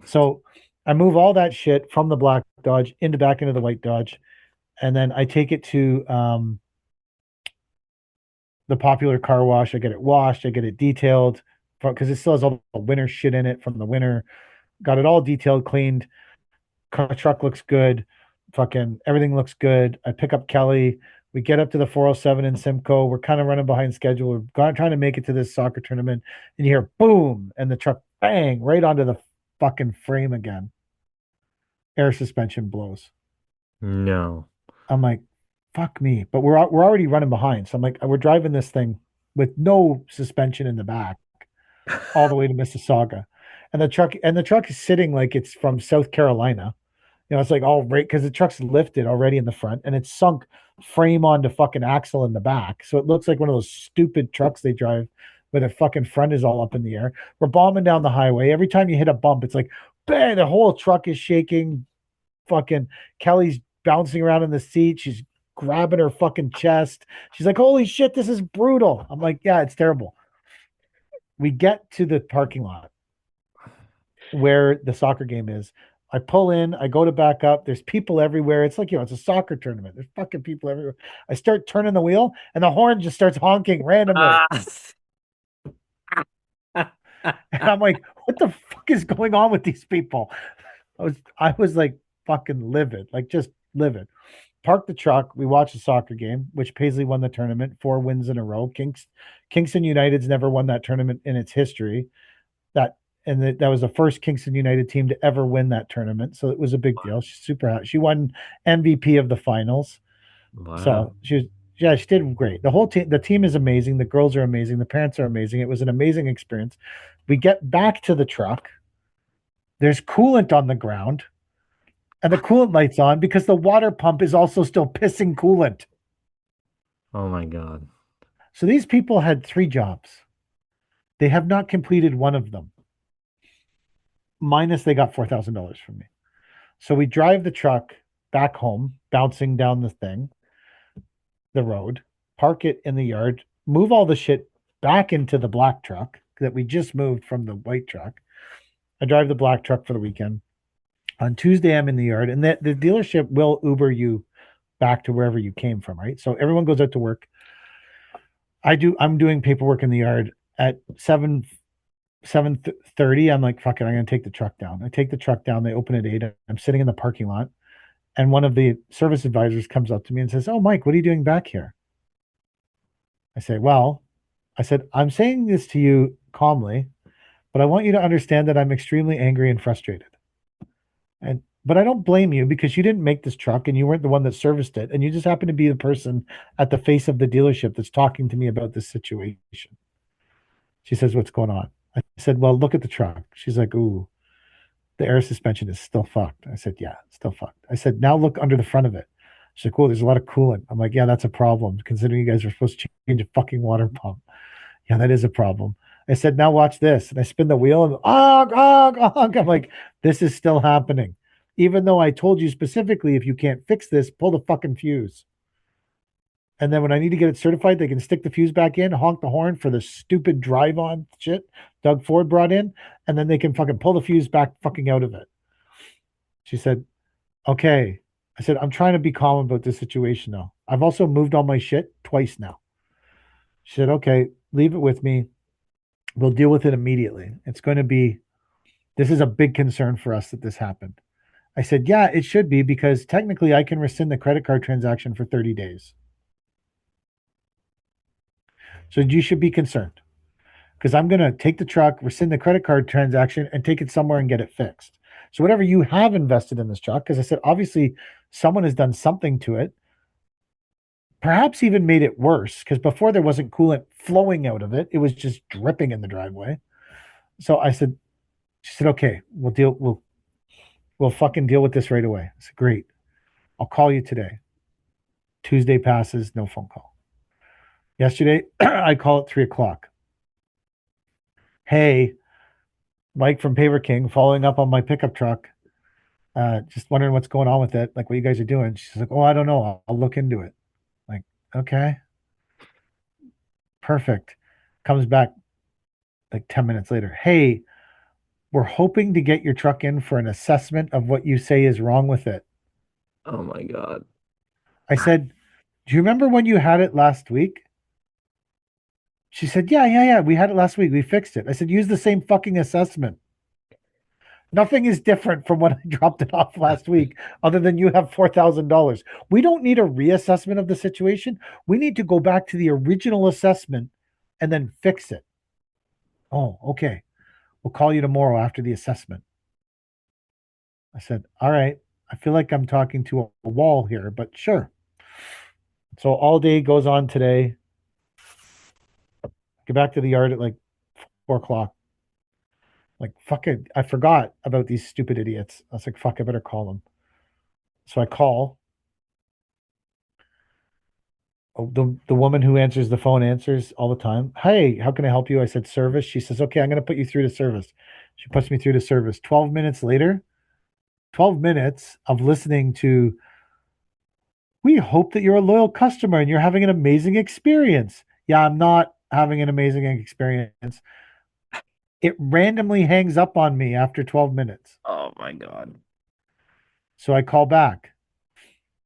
S6: So I move all that shit from the black Dodge back into the white Dodge, and then I take it to the Popular Car Wash. I get it washed, I get it detailed because it still has all the winter shit in it from the winter. Got it all detailed, cleaned. Truck looks good. Fucking everything looks good. I pick up Kelly. We get up to the 407 in Simcoe. We're kind of running behind schedule. Trying to make it to this soccer tournament, and you hear boom, and the truck bang right onto the fucking frame again. Air suspension blows.
S8: No.
S6: I'm like, fuck me. But we're already running behind. So I'm like, we're driving this thing with no suspension in the back all the way to Mississauga. And the truck is sitting like it's from South Carolina. It's like all right because the truck's lifted already in the front and it's sunk frame onto fucking axle in the back. So it looks like one of those stupid trucks they drive where the fucking front is all up in the air. We're bombing down the highway. Every time you hit a bump, it's like bang, the whole truck is shaking. Fucking Kelly's bouncing around in the seat. She's grabbing her fucking chest. She's like, "Holy shit, this is brutal." I'm like, "Yeah, it's terrible." We get to the parking lot where the soccer game is. I pull in, I go to back up. There's people everywhere. It's like, it's a soccer tournament. There's fucking people everywhere. I start turning the wheel and the horn just starts honking randomly. And I'm like, what the fuck is going on with these people? I was like fucking livid, like just livid. Park the truck. We watch the soccer game, which Paisley won the tournament, 4 wins in a row. Kingston United's never won that tournament in its history. That was the first Kingston United team to ever win that tournament, so it was a big deal. She's super happy. She won MVP of the finals.
S8: Wow.
S6: So she did great. The team is amazing. The girls are amazing. The parents are amazing. It was an amazing experience. We get back to the truck. There's coolant on the ground, and the coolant light's on because the water pump is also still pissing coolant.
S8: Oh my God.
S6: So these people had 3 jobs. They have not completed one of them. Minus they got $4,000 from me. So we drive the truck back home, bouncing down the road, park it in the yard, move all the shit back into the black truck, that we just moved from the white truck. I drive the black truck for the weekend. On Tuesday, I'm in the yard, and the dealership will Uber you back to wherever you came from, right? So everyone goes out to work. I'm doing paperwork in the yard at 7:30. I'm like, fuck it, I'm gonna take the truck down. I take the truck down, they open at 8. I'm sitting in the parking lot, and one of the service advisors comes up to me and says, "Oh, Mike, what are you doing back here?" I say, "Well," I said, "I'm saying this to you calmly, but I want you to understand that I'm extremely angry and frustrated. But I don't blame you because you didn't make this truck and you weren't the one that serviced it. And you just happen to be the person at the face of the dealership that's talking to me about this situation." She says, "What's going on?" I said, "Well, look at the truck." She's like, "Ooh, the air suspension is still fucked." I said, "Yeah, it's still fucked." I said, "Now look under the front of it." She's like, "Cool, there's a lot of coolant." I'm like, "Yeah, that's a problem considering you guys are supposed to change a fucking water pump." "Yeah, that is a problem." I said, "Now watch this." And I spin the wheel and honk, honk, honk. I'm like, this is still happening. Even though I told you specifically, if you can't fix this, pull the fucking fuse. And then when I need to get it certified, they can stick the fuse back in, honk the horn for the stupid drive on shit Doug Ford brought in, and then they can fucking pull the fuse back fucking out of it. She said, "Okay." I said, "I'm trying to be calm about this situation now. I've also moved all my shit twice now." She said, "Okay, leave it with me. We'll deal with it immediately. This is a big concern for us that this happened." I said, "Yeah, it should be because technically I can rescind the credit card transaction for 30 days. So you should be concerned because I'm going to take the truck, rescind the credit card transaction, and take it somewhere and get it fixed. So whatever you have invested in this truck," because I said, obviously someone has done something to it, perhaps even made it worse because before there wasn't coolant flowing out of it. It was just dripping in the driveway. So she said, "Okay, we'll fucking deal with this right away." I said, "Great. I'll call you today." Tuesday passes, no phone call. Yesterday, I call at 3:00. "Hey, Mike from Paver King, following up on my pickup truck. Just wondering what's going on with it, like what you guys are doing." She's like, "Oh, I don't know. I'll look into it." Like, okay, perfect. Comes back like 10 minutes later. "Hey, we're hoping to get your truck in for an assessment of what you say is wrong with it."
S8: Oh my God.
S6: I said, "Do you remember when you had it last week?" She said, yeah. We had it last week. We fixed it." I said, "Use the same fucking assessment. Nothing is different from when I dropped it off last week, other than you have $4,000. We don't need a reassessment of the situation. We need to go back to the original assessment and then fix it." "Oh, okay. We'll call you tomorrow after the assessment." I said, "All right. I feel like I'm talking to a wall here, but sure." So all day goes on today. Get back to the yard at like 4:00. Like, fuck it. I forgot about these stupid idiots. I was like, fuck, I better call them. So I call. Oh, the woman who answers the phone answers all the time. "Hey, how can I help you?" I said, "Service." She says, "Okay, I'm going to put you through to service." She puts me through to service. 12 minutes later, 12 minutes of listening to, "We hope that you're a loyal customer and you're having an amazing experience." Yeah, I'm not having an amazing experience. It randomly hangs up on me after 12 minutes.
S8: Oh my God.
S6: So I call back.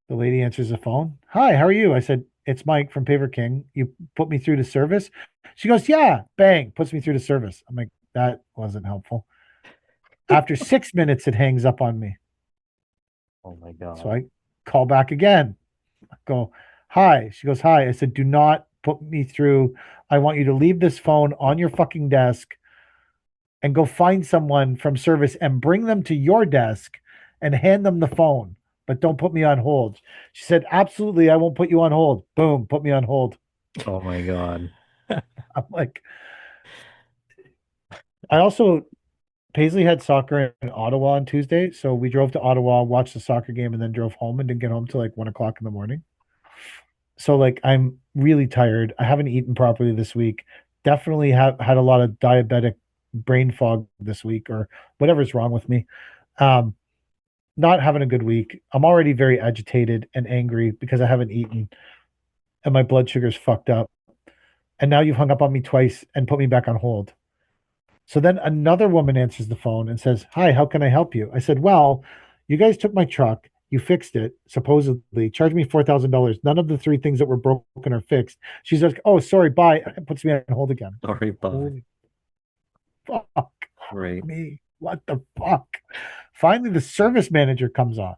S6: The lady answers the phone. "Hi, how are you?" I said, "It's Mike from Paver King. You put me through to service?" She goes, "Yeah." Bang, puts me through to service. I'm like, that wasn't helpful. After 6 minutes, it hangs up on me.
S8: Oh my
S6: So
S8: God.
S6: I call back again. I go, "Hi." She goes, "Hi." I said, "Do not put me through. I want you to leave this phone on your fucking desk and go find someone from service and bring them to your desk and hand them the phone. But don't put me on hold." She said, "Absolutely, I won't put you on hold." Boom, put me on hold.
S8: Oh my God.
S6: I'm like, I also, Paisley had soccer in Ottawa on Tuesday. So we drove to Ottawa, watched the soccer game, and then drove home and didn't get home till like 1:00 in the morning. So like I'm really tired. I haven't eaten properly this week. Definitely have had a lot of diabetic brain fog this week or whatever's wrong with me. Um, not having a good week. I'm already very agitated and angry because I haven't eaten and my blood sugar's fucked up. And now you've hung up on me twice and put me back on hold. So then another woman answers the phone and says, "Hi, how can I help you?" I said, "Well, you guys took my truck, you fixed it, supposedly, charged me $4,000. None of the three things that were broken are fixed." She's like, "Oh, sorry, bye." And puts me on hold again.
S8: Sorry, bye.
S6: Holy fuck
S8: Right.
S6: me. What the fuck? Finally, the service manager comes on.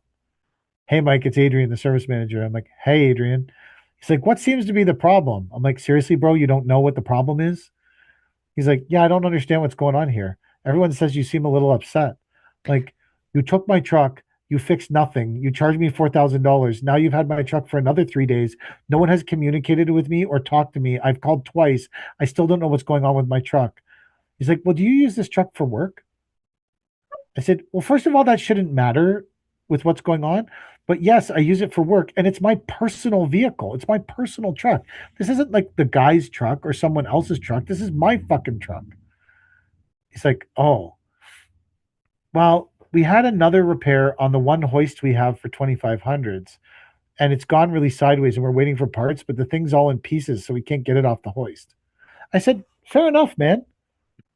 S6: "Hey, Mike, it's Adrian, the service manager." I'm like, "Hey, Adrian." He's like, "What seems to be the problem?" I'm like, "Seriously, bro, you don't know what the problem is?" He's like, "Yeah, I don't understand what's going on here. Everyone says you seem a little upset. Like, you took my truck, you fixed nothing, you charged me $4,000. Now you've had my truck for another 3 days. No one has communicated with me or talked to me. I've called twice. I still don't know what's going on with my truck." He's like, "Well, do you use this truck for work?" I said, "Well, first of all, that shouldn't matter with what's going on. But yes, I use it for work, and it's my personal vehicle. It's my personal truck. This isn't like the guy's truck or someone else's truck. This is my fucking truck." He's like, "Oh, well, we had another repair on the one hoist we have for 2500s, and it's gone really sideways, and we're waiting for parts, but the thing's all in pieces, so we can't get it off the hoist." I said, "Fair enough, man.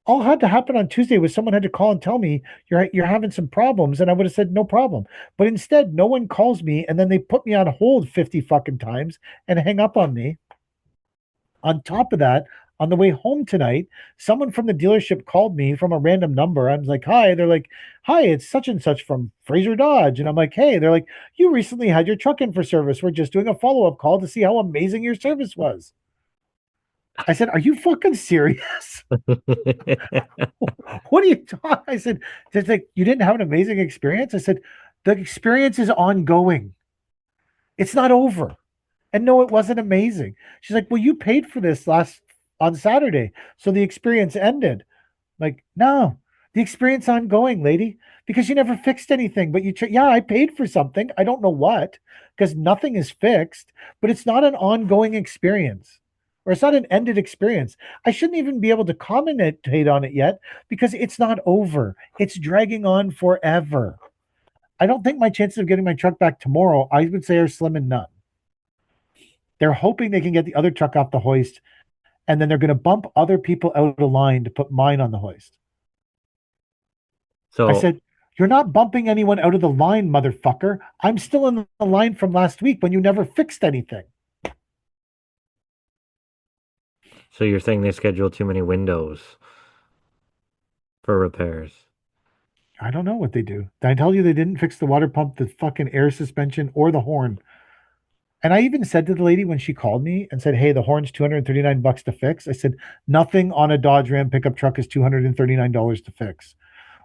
S6: All had to happen on Tuesday was someone had to call and tell me you're having some problems, and I would have said no problem. But instead, no one calls me, and then they put me on hold 50 fucking times and hang up on me. On top of that, on the way home tonight, someone from the dealership called me from a random number. I was like, "Hi." They're like, "Hi, it's such and such from Fraser Dodge." And I'm like, "Hey." They're like, "You recently had your truck in for service. We're just doing a follow-up call to see how amazing your service was." I said, "Are you fucking serious?" "What are you talking?" I said, "It's like you didn't have an amazing experience." I said, "The experience is ongoing. It's not over." And no, it wasn't amazing. She's like, "Well, you paid for this last on Saturday, so the experience ended." Like, "No, the experience ongoing, lady, because you never fixed anything. But yeah, I paid for something. I don't know what, because nothing is fixed, but it's not an ongoing experience, or it's not an ended experience. I shouldn't even be able to commentate on it yet because it's not over. It's dragging on forever. I don't think my chances of getting my truck back tomorrow, I would say, are slim and none. They're hoping they can get the other truck off the hoist, and then they're going to bump other people out of line to put mine on the hoist." I
S8: So,
S6: said, "You're not bumping anyone out of the line, motherfucker. I'm still in the line from last week when you never fixed anything."
S8: so you're saying they schedule too many windows for repairs?
S6: I don't know what they do. Did I tell you they didn't fix the water pump, the fucking air suspension, or the horn? And I even said to the lady when she called me and said, "Hey, the horn's $239 to fix." I said, "Nothing on a Dodge Ram pickup truck is $239 to fix.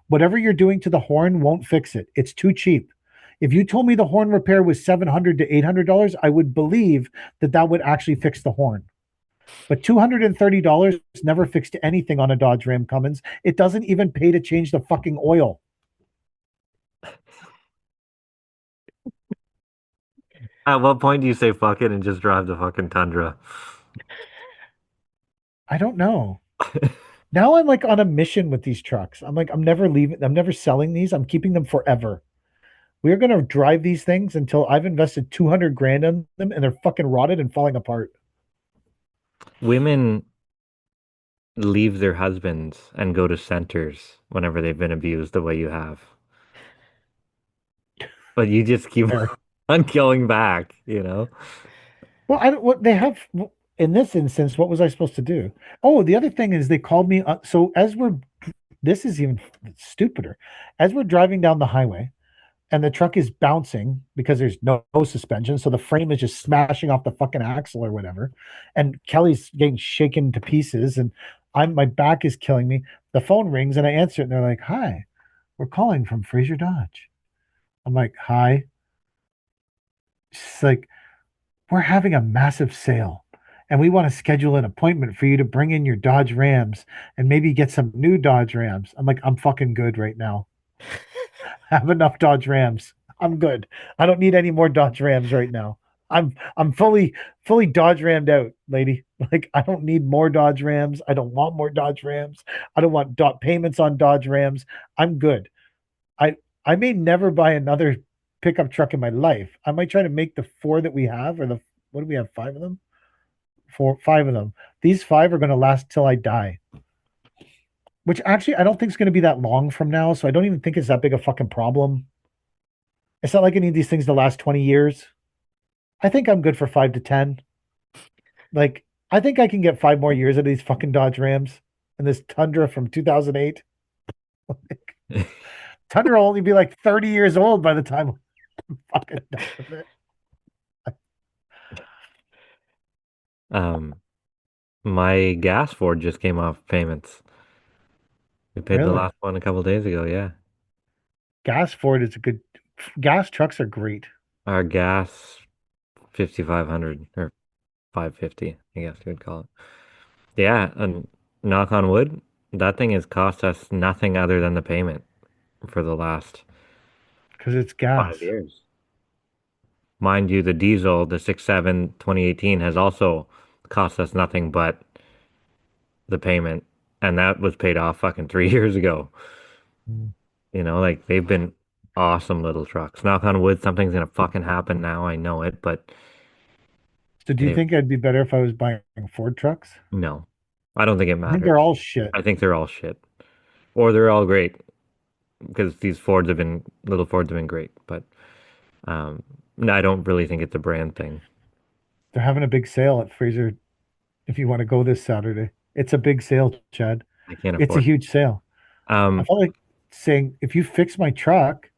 S6: Whatever you're doing to the horn won't fix it. It's too cheap. If you told me the horn repair was $700 to $800, I would believe that that would actually fix the horn. But $230 never fixed anything on a Dodge Ram Cummins. It doesn't even pay to change the fucking oil."
S8: At what point do you say fuck it and just drive the fucking Tundra?
S6: I don't know. Now I'm like on a mission with these trucks. I'm like, I'm never leaving. I'm never selling these. I'm keeping them forever. We're going to drive these things until I've invested 200 grand in them and they're fucking rotted and falling apart.
S8: Women leave their husbands and go to centers whenever they've been abused the way you have. But you just keep on going back, you know?
S6: Well, I don't, what they have in this instance, what was I supposed to do? Oh, the other thing is they called me. So this is even stupider. As we're driving down the highway, and the truck is bouncing because there's no suspension. So the frame is just smashing off the fucking axle or whatever. And Kelly's getting shaken to pieces. And my back is killing me. The phone rings and I answer it. And they're like, "Hi, we're calling from Fraser Dodge." I'm like, "Hi." She's like, "We're having a massive sale and we want to schedule an appointment for you to bring in your Dodge Rams and maybe get some new Dodge Rams." I'm like, "I'm fucking good right now. I have enough Dodge Rams. I'm good. I don't need any more Dodge Rams right now. I'm fully Dodge Rammed out, lady. Like, I don't need more Dodge Rams. I don't want more Dodge Rams. I don't want payments on Dodge Rams. I'm good. I I may never buy another pickup truck in my life. I might try to make the four that we have, or the what do we have? Five of them? Five of them. These five are going to last till I die. which actually I don't think is going to be that long from now. So I don't even think it's that big a fucking problem. It's not like I need these things to last 20 years. I think I'm good for 5 to 10. Like, I think I can get 5 more years out of these fucking Dodge Rams and this Tundra from 2008. Tundra will only be like 30 years old by the time I'm fucking done with it.
S8: My gas Ford just came off payments. We paid the
S6: Really?
S8: last one a couple days ago. Yeah,
S6: Gas Ford is a good. Gas trucks are great.
S8: our gas 5500 or 550, I guess you would call it. Yeah, and knock on wood, that thing has cost us nothing other than the payment for the last
S6: Because it's gas.
S8: 5 years. Mind you, the diesel, the 6.7 2018, has also cost us nothing but the payment, and that was paid off fucking 3 years ago.
S6: Mm.
S8: You know, like they've been awesome little trucks. Knock on wood, something's gonna fucking happen now. I know it, but
S6: So do you
S8: they,
S6: think I'd be better if I was buying Ford trucks?
S8: no, I don't think it
S6: I think they're
S8: matters.
S6: all shit.
S8: I think they're all shit, or they're all great because these little Fords have been great, but no, I don't really think it's a brand thing.
S6: They're having a big sale at Fraser if you want to go this Saturday. It's a big sale, Chad.
S8: I can't
S6: It's a
S8: afford.
S6: huge sale. I
S8: Um,
S6: felt like saying, if you fix my truck,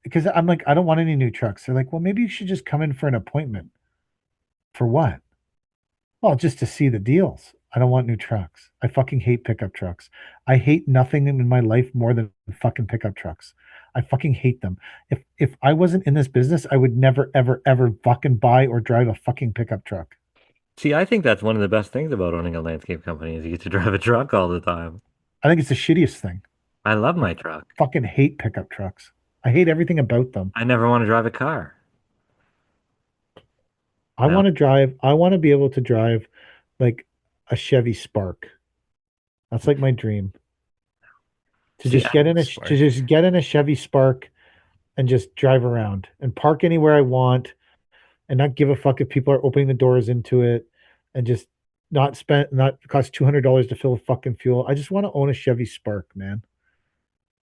S6: because I'm like, I don't want any new trucks. They're like, well, maybe you should just come in for an appointment. For what? Well, just to see the deals. I don't want new trucks. I fucking hate pickup trucks. I hate nothing in my life more than fucking pickup trucks. I fucking hate them. If I wasn't in this business, I would never, ever, ever fucking buy or drive a fucking pickup truck.
S8: See, I think that's one of the best things about owning a landscape company is you get to drive a truck all the time.
S6: I think it's the shittiest thing.
S8: I love
S6: I
S8: my truck.
S6: fucking hate pickup trucks. I hate everything about them.
S8: I never want to drive a car.
S6: I
S8: No.
S6: want to drive, I want to be able to drive like a Chevy Spark. That's like my dream. To
S8: See,
S6: just get in a
S7: Spark.
S6: to just get in a Chevy Spark and just drive around and park anywhere I want and not give a fuck if people are opening the doors into it and just not cost $200 to fill fucking fuel. I just want to own a Chevy Spark, man.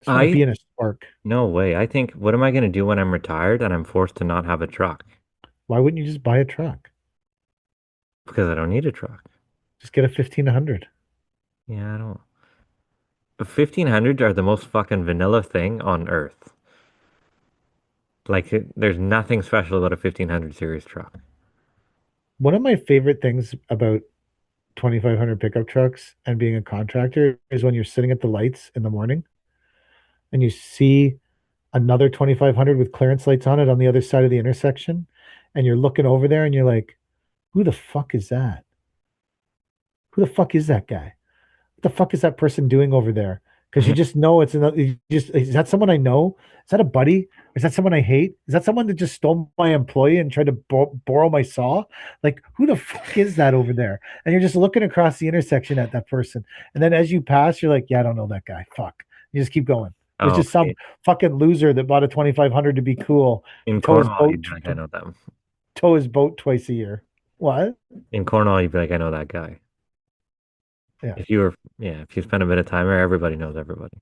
S6: I just want to be
S8: I
S6: in a Spark.
S8: no way. I think, what am I going to do when I'm retired and I'm forced to not have a truck?
S6: Why wouldn't you just buy a truck?
S8: Because I don't need a truck.
S6: Just get a 1500.
S8: Yeah, I don't. 1500s are the most fucking vanilla thing on earth. Like, there's nothing special about a 1500 series truck.
S6: One of my favorite things about 2500 pickup trucks and being a contractor is when you're sitting at the lights in the morning and you see another 2500 with clearance lights on it on the other side of the intersection and you're looking over there and you're like, who the fuck is that? Who the fuck is that guy? What the fuck is that person doing over there? Because you just know it's another. Is that someone I know? Is that a buddy? Is that someone I hate? Is that someone that just stole my employee and tried to borrow my saw? Like, who the fuck is that over there? And you're just looking across the intersection at that person. And then as you pass, you're like, yeah, I don't know that guy. Fuck. You just keep going. There's just some fucking loser that bought a 2500 to be cool.
S8: In
S6: Tow his
S8: Cornwall,
S6: boat,
S8: you'd be like, I know them.
S6: tow his boat twice a year. What?
S8: In Cornwall, you'd be like, I know that guy.
S6: Yeah.
S8: If you spend a bit of time there, everybody knows everybody.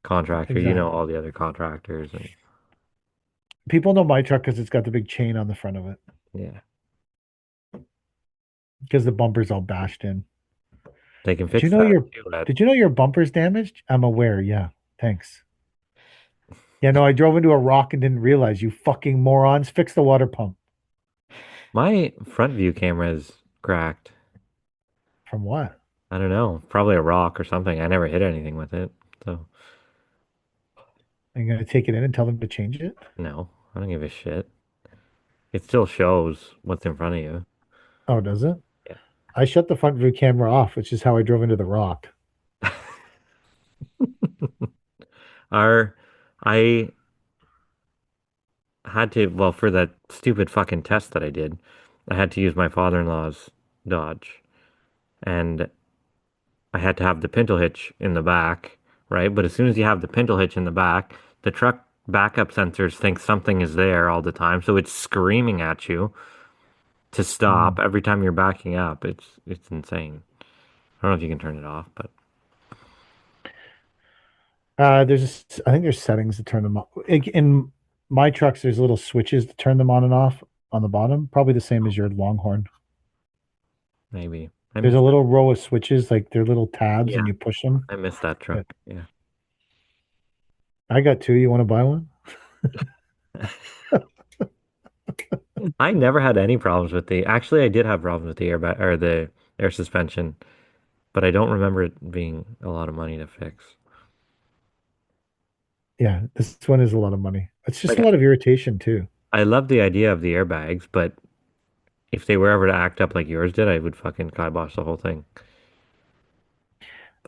S8: Contractor, you know
S6: Exactly.
S8: all the other contractors, and
S6: People know my truck because it's got the big chain on the front of it
S8: yeah,
S6: because the bumper's all bashed in.
S8: they can
S6: Did
S8: fix
S6: you know
S8: that
S6: your
S8: too, Ed.
S6: Did you know your bumper's damaged? I'm aware. Yeah. Thanks. Yeah, no, I drove into a rock and didn't realize. You fucking morons. Fix the water pump.
S8: My front view camera is cracked.
S6: From what?
S8: I don't know, probably a rock or something. I never hit anything with it, so
S6: Are you gonna take it in and tell them to change it?
S8: no, I don't give a shit. It still shows what's in front of you.
S6: Oh, does it?
S8: Yeah.
S6: I shut the front view camera off, which is how I drove into the rock.
S8: I had to, well, for that stupid fucking test that I did, I had to use my father-in-law's Dodge, and I had to have the pintle hitch in the back, right? But as soon as you have the pintle hitch in the back, the truck backup sensors think something is there all the time, so it's screaming at you to stop every time you're backing up. It's insane. I don't know if you can turn it off, but
S6: I think there's settings to turn them on. In my trucks, there's little switches to turn them on and off on the bottom. Probably the same as your Longhorn.
S8: Maybe.
S6: There's a little row of switches, like they're little tabs,
S8: Yeah.
S6: and you push them.
S8: I missed that truck. Yeah.
S6: I got two. You want to buy one?
S8: I never had any problems with actually I did have problems with the airbag or the air suspension, but I don't remember it being a lot of money to fix.
S6: Yeah, this one is a lot of money. It's just
S8: Like,
S6: a lot of irritation too.
S8: I love the idea of the airbags, but if they were ever to act up like yours did, I would fucking kibosh the whole thing.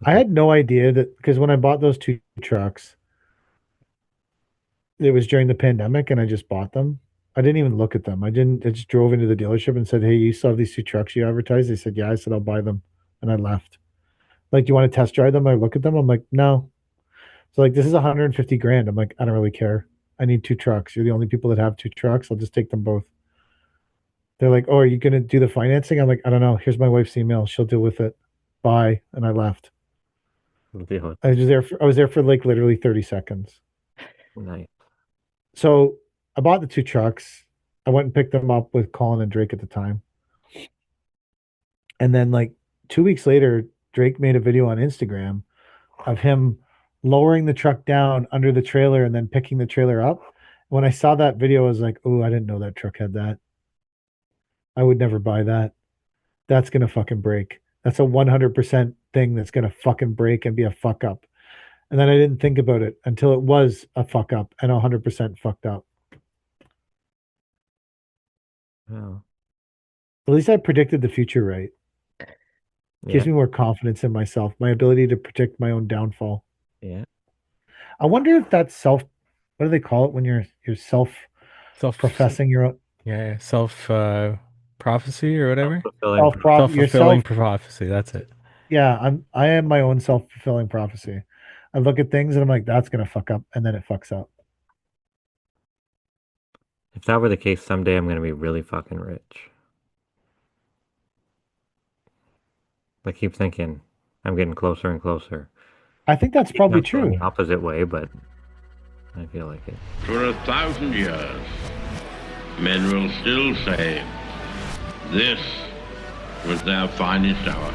S6: I had no idea that because when I bought those two trucks, it was during the pandemic and I just bought them. I didn't even look at them. I just drove into the dealership and said, "Hey, you still have these two trucks you advertised?" They said, "Yeah." I said, "I'll buy them." And I left. Like, "Do you want to test drive them?" I look at them. I'm like, "No." So like, this is 150 grand. I'm like, "I don't really care. I need two trucks. You're the only people that have two trucks. I'll just take them both." They're like, "Oh, are you going to do the financing?" I'm like, "I don't know. Here's my wife's email. She'll deal with it. Bye." And I left. I was there for like literally 30 seconds.
S8: Nice.
S6: So I bought the two trucks. I went and picked them up with Colin and Drake at the time. And then like 2 weeks later, Drake made a video on Instagram of him lowering the truck down under the trailer and then picking the trailer up. When I saw that video, I was like, "Oh, I didn't know that truck had that. I would never buy that. That's gonna fucking break. That's a 100% thing that's gonna fucking break and be a fuck up." And then I didn't think about it until it was a fuck up and 100% fucked up.
S8: Wow.
S6: At least I predicted the future right. Gives me more confidence in myself, my ability to predict my own downfall.
S8: Yeah.
S6: I wonder if that's what do they call it when you're professing your own
S7: prophecy or whatever.
S8: Self-fulfilling.
S7: Self-fulfilling prophecy. That's it.
S6: Yeah, I am my own self-fulfilling prophecy. I look at things and I'm like, that's gonna fuck up, and then it fucks up.
S8: If that were the case, someday I'm gonna be really fucking rich. I keep thinking I'm getting closer and closer.
S6: I think that's probably
S8: Not going
S6: true.
S8: the opposite way, but I feel like it.
S9: For 1,000 years, men will still say this was their finest hour.